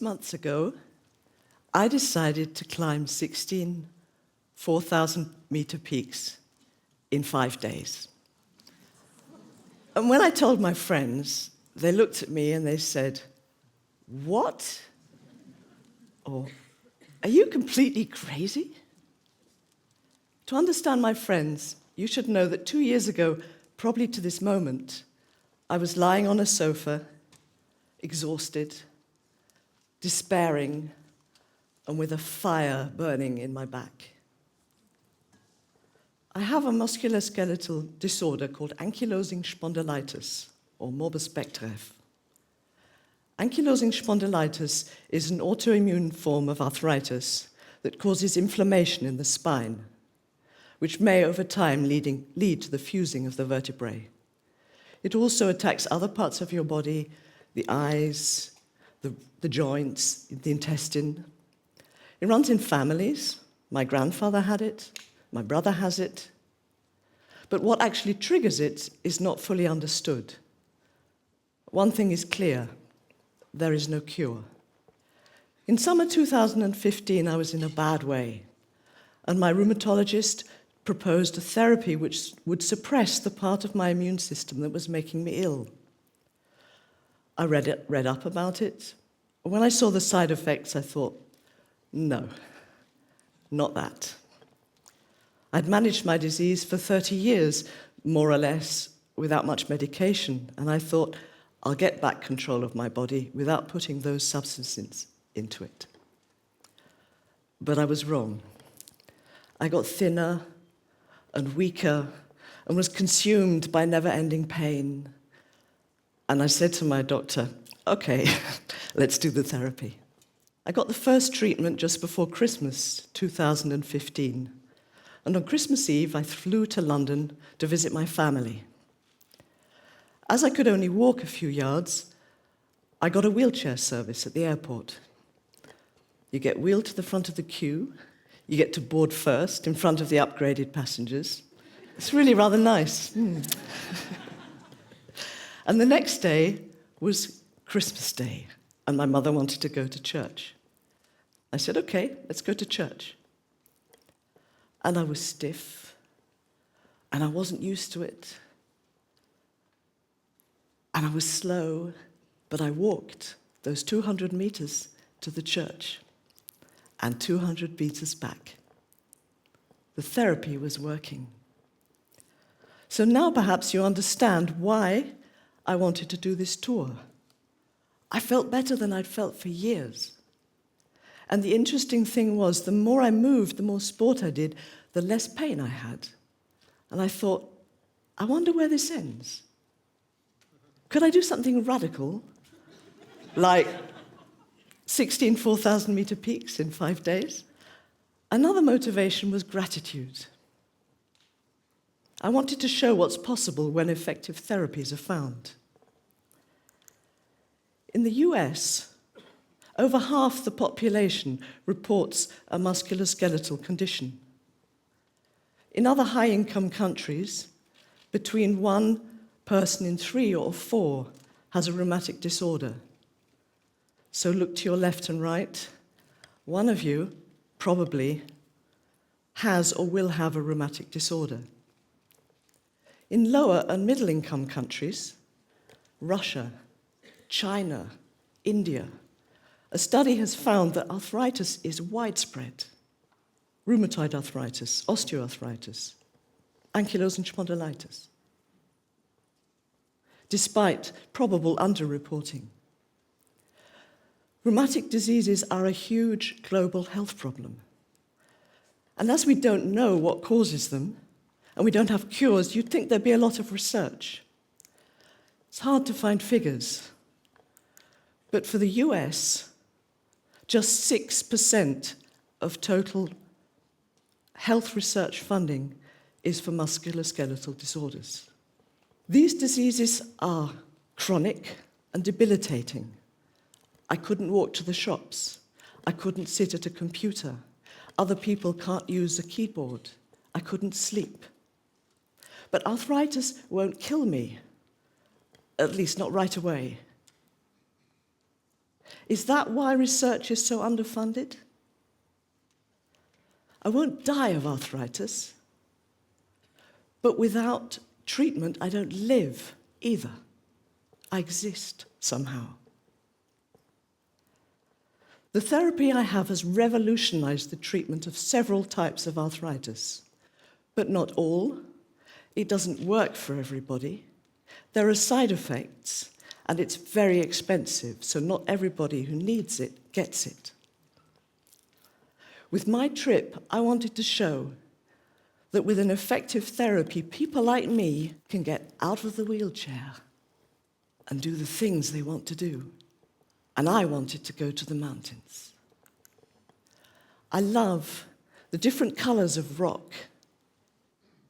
months ago, I decided to climb 16 4,000-meter peaks in 5 days. And when I told my friends, they looked at me and they said, "What?" Or, "Are you completely crazy?" To understand my friends, you should know that 2 years ago, probably to this moment, I was lying on a sofa, exhausted, despairing, and with a fire burning in my back. I have a musculoskeletal disorder called ankylosing spondylitis, or morbus Bechterew. Ankylosing spondylitis is an autoimmune form of arthritis that causes inflammation in the spine, which may over time lead to the fusing of the vertebrae. It also attacks other parts of your body, the eyes, the joints, the intestine. It runs in families. My grandfather had it, my brother has it. But what actually triggers it is not fully understood. One thing is clear: there is no cure. In summer 2015, I was in a bad way, and my rheumatologist proposed a therapy which would suppress the part of my immune system that was making me ill. I read up about it. When I saw the side effects, I thought, no, not that. I'd managed my disease for 30 years, more or less, without much medication, and I thought, I'll get back control of my body without putting those substances into it. But I was wrong. I got thinner and weaker and was consumed by never-ending pain. And I said to my doctor, okay, let's do the therapy. I got the first treatment just before Christmas 2015. And on Christmas Eve, I flew to London to visit my family. As I could only walk a few yards, I got a wheelchair service at the airport. You get wheeled to the front of the queue. You get to board first in front of the upgraded passengers. It's really rather nice. And the next day was Christmas Day, and my mother wanted to go to church. I said, okay, let's go to church. And I was stiff, and I wasn't used to it. And I was slow, but I walked those 200 meters to the church and 200 meters back. The therapy was working. So now perhaps you understand why I wanted to do this tour. I felt better than I'd felt for years. And the interesting thing was, the more I moved, the more sport I did, the less pain I had. And I thought, I wonder where this ends. Could I do something radical, like 16 4,000-meter peaks in 5 days? Another motivation was gratitude. I wanted to show what's possible when effective therapies are found. In the US, over half the population reports a musculoskeletal condition. In other high-income countries, between 1 person in 3 or 4 has a rheumatic disorder. So look to your left and right. One of you probably has or will have a rheumatic disorder. In lower and middle-income countries, Russia, China, India, a study has found that arthritis is widespread. Rheumatoid arthritis, osteoarthritis, ankylosing spondylitis, despite probable underreporting. Rheumatic diseases are a huge global health problem. And as we don't know what causes them, and we don't have cures, you'd think there'd be a lot of research. It's hard to find figures. But for the US, just 6% of total health research funding is for musculoskeletal disorders. These diseases are chronic and debilitating. I couldn't walk to the shops. I couldn't sit at a computer. Other people can't use a keyboard. I couldn't sleep. But arthritis won't kill me, at least not right away. Is that why research is so underfunded? I won't die of arthritis, but without treatment, I don't live either. I exist somehow. The therapy I have has revolutionized the treatment of several types of arthritis, but not all. It doesn't work for everybody. There are side effects, and it's very expensive, so not everybody who needs it gets it. With my trip, I wanted to show that with an effective therapy, people like me can get out of the wheelchair and do the things they want to do. And I wanted to go to the mountains. I love the different colors of rock.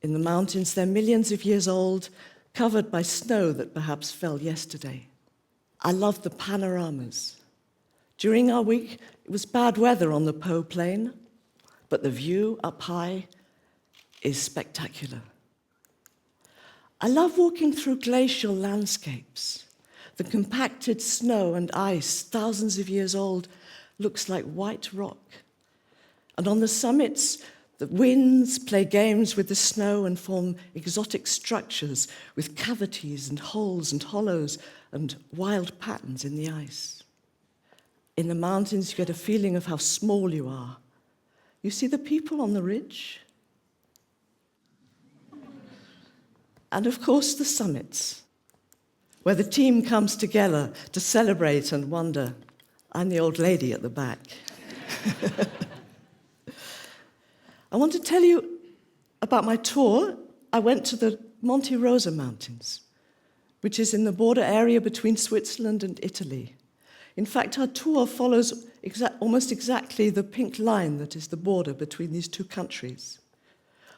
In the mountains, they're millions of years old, covered by snow that perhaps fell yesterday. I love the panoramas. During our week, it was bad weather on the Po Plain, but the view up high is spectacular. I love walking through glacial landscapes. The compacted snow and ice, thousands of years old, looks like white rock. And on the summits, the winds play games with the snow and form exotic structures with cavities and holes and hollows and wild patterns in the ice. In the mountains, you get a feeling of how small you are. You see the people on the ridge? And of course, the summits, where the team comes together to celebrate and wonder. I'm the old lady at the back. I want to tell you about my tour. I went to the Monte Rosa Mountains, which is in the border area between Switzerland and Italy. In fact, our tour follows almost exactly the pink line that is the border between these two countries.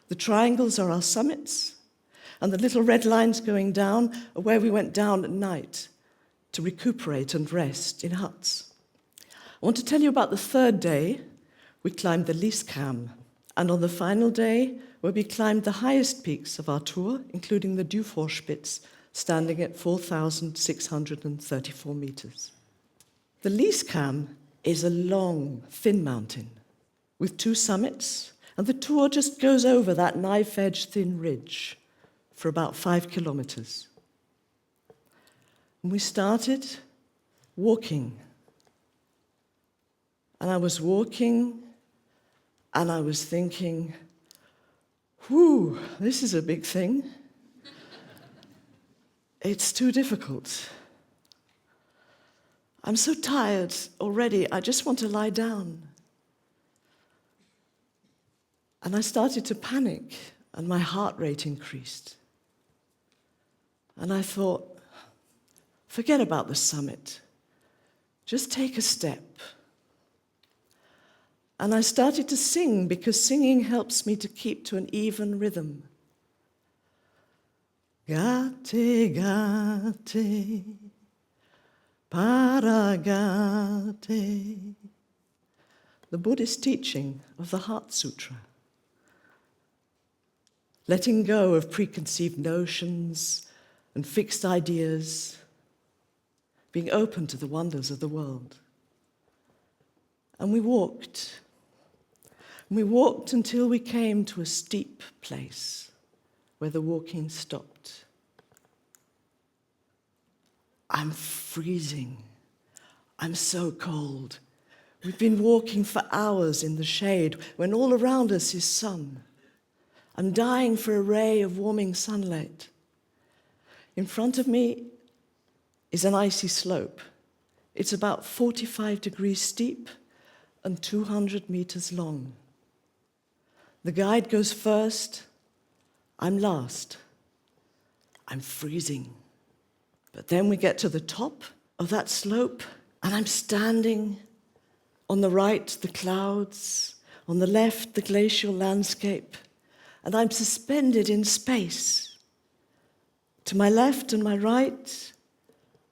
The triangles are our summits, and the little red lines going down are where we went down at night to recuperate and rest in huts. I want to tell you about the third day. We climbed the Lyskam, and on the final day, where we climbed the highest peaks of our tour, including the Dufourspitz, standing at 4,634 meters. The Lyskam is a long, thin mountain with two summits, and the tour just goes over that knife-edge thin ridge for about 5 kilometers. And we started walking. And I was walking, and I was thinking, whew, this is a big thing. It's too difficult. I'm so tired already, I just want to lie down. And I started to panic, and my heart rate increased. And I thought, forget about the summit. Just take a step. And I started to sing, because singing helps me to keep to an even rhythm. Gate, gate, paragate. The Buddhist teaching of the Heart Sutra. Letting go of preconceived notions and fixed ideas, being open to the wonders of the world. And we walked. And we walked until we came to a steep place where the walking stopped. I'm freezing. I'm so cold. We've been walking for hours in the shade when all around us is sun. I'm dying for a ray of warming sunlight. In front of me is an icy slope. It's about 45 degrees steep and 200 meters long. The guide goes first. I'm last. I'm freezing. But then we get to the top of that slope, and I'm standing. On the right, the clouds. On the left, the glacial landscape. And I'm suspended in space. To my left and my right,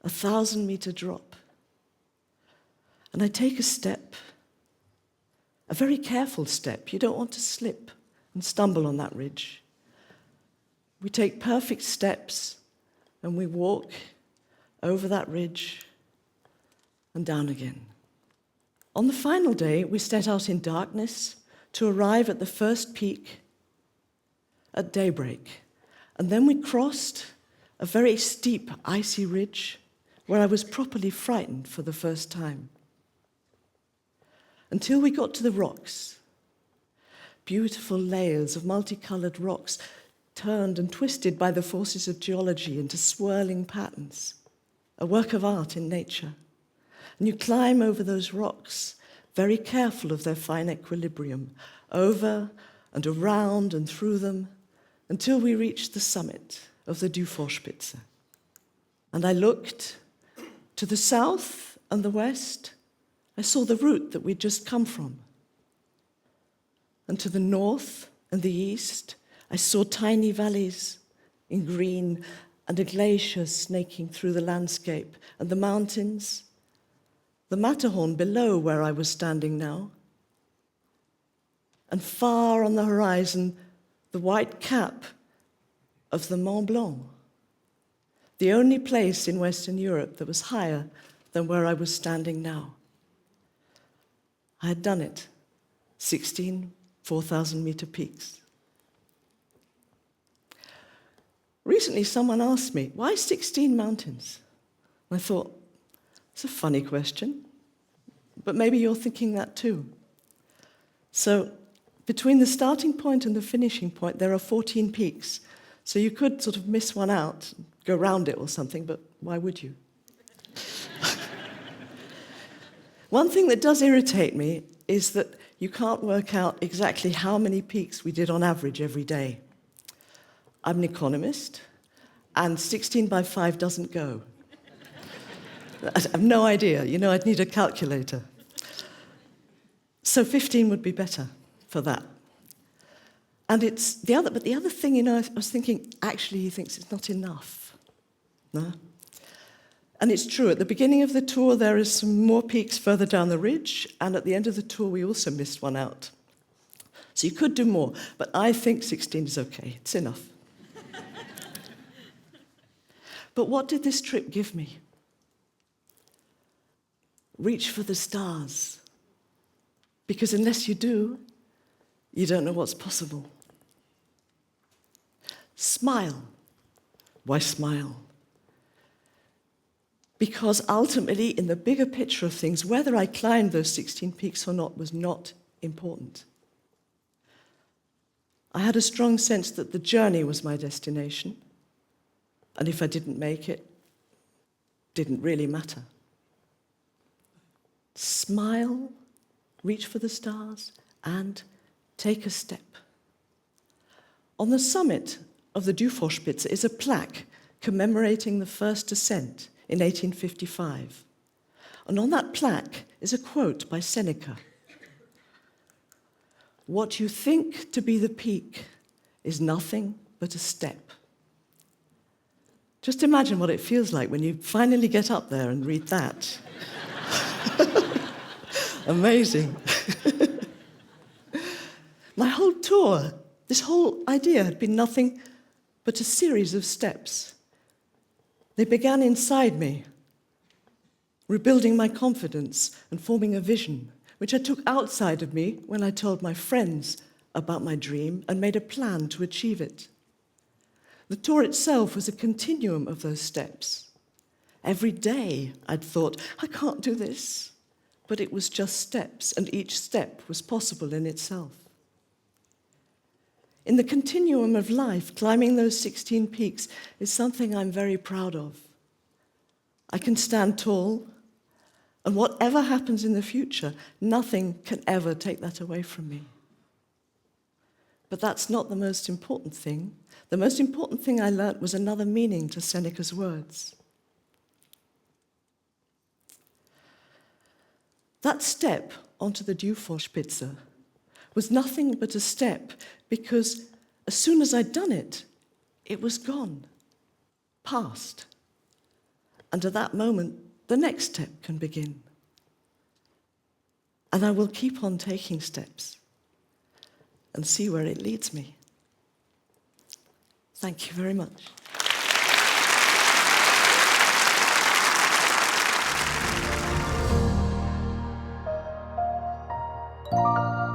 1,000-meter drop. And I take a step, a very careful step. You don't want to slip and stumble on that ridge. We take perfect steps, and we walk over that ridge and down again. On the final day, we set out in darkness to arrive at the first peak at daybreak. And then we crossed a very steep, icy ridge where I was properly frightened for the first time. Until we got to the rocks. Beautiful layers of multicolored rocks turned and twisted by the forces of geology into swirling patterns, a work of art in nature. And you climb over those rocks, very careful of their fine equilibrium, over and around and through them, until we reached the summit of the Dufourspitze. And I looked to the south and the west. I saw the route that we'd just come from. And to the north and the east, I saw tiny valleys in green and a glacier snaking through the landscape, and the mountains, the Matterhorn below where I was standing now, and far on the horizon, the white cap of the Mont Blanc, the only place in Western Europe that was higher than where I was standing now. I had done it, 16 4,000-meter peaks. Recently, someone asked me, why 16 mountains? I thought, it's a funny question, but maybe you're thinking that too. So between the starting point and the finishing point, there are 14 peaks. So you could sort of miss one out, go round it or something, but why would you? One thing that does irritate me is that you can't work out exactly how many peaks we did on average every day. I'm an economist, and 16 by 5 doesn't go. I have no idea. I'd need a calculator. So 15 would be better for that. And the other thing, I was thinking, actually, he thinks it's not enough. No? And it's true, at the beginning of the tour, there is some more peaks further down the ridge, and at the end of the tour, we also missed one out. So you could do more, but I think 16 is okay. It's enough. But what did this trip give me? Reach for the stars. Because unless you do, you don't know what's possible. Smile. Why smile? Because ultimately, in the bigger picture of things, whether I climbed those 16 peaks or not was not important. I had a strong sense that the journey was my destination, and if I didn't make it, didn't really matter. Smile, reach for the stars, and take a step. On the summit of the Dufourspitze is a plaque commemorating the first ascent in 1855. And on that plaque is a quote by Seneca. What you think to be the peak is nothing but a step. Just imagine what it feels like when you finally get up there and read that. Amazing. My whole tour, this whole idea had been nothing but a series of steps. They began inside me, rebuilding my confidence and forming a vision, which I took outside of me when I told my friends about my dream and made a plan to achieve it. The tour itself was a continuum of those steps. Every day I'd thought, I can't do this. But it was just steps, and each step was possible in itself. In the continuum of life, climbing those 16 peaks is something I'm very proud of. I can stand tall, and whatever happens in the future, nothing can ever take that away from me. But that's not the most important thing. The most important thing I learnt was another meaning to Seneca's words. That step onto the Dufourspitze was nothing but a step because as soon as I'd done it, it was gone, past. And at that moment, the next step can begin. And I will keep on taking steps and see where it leads me. Thank you very much. you.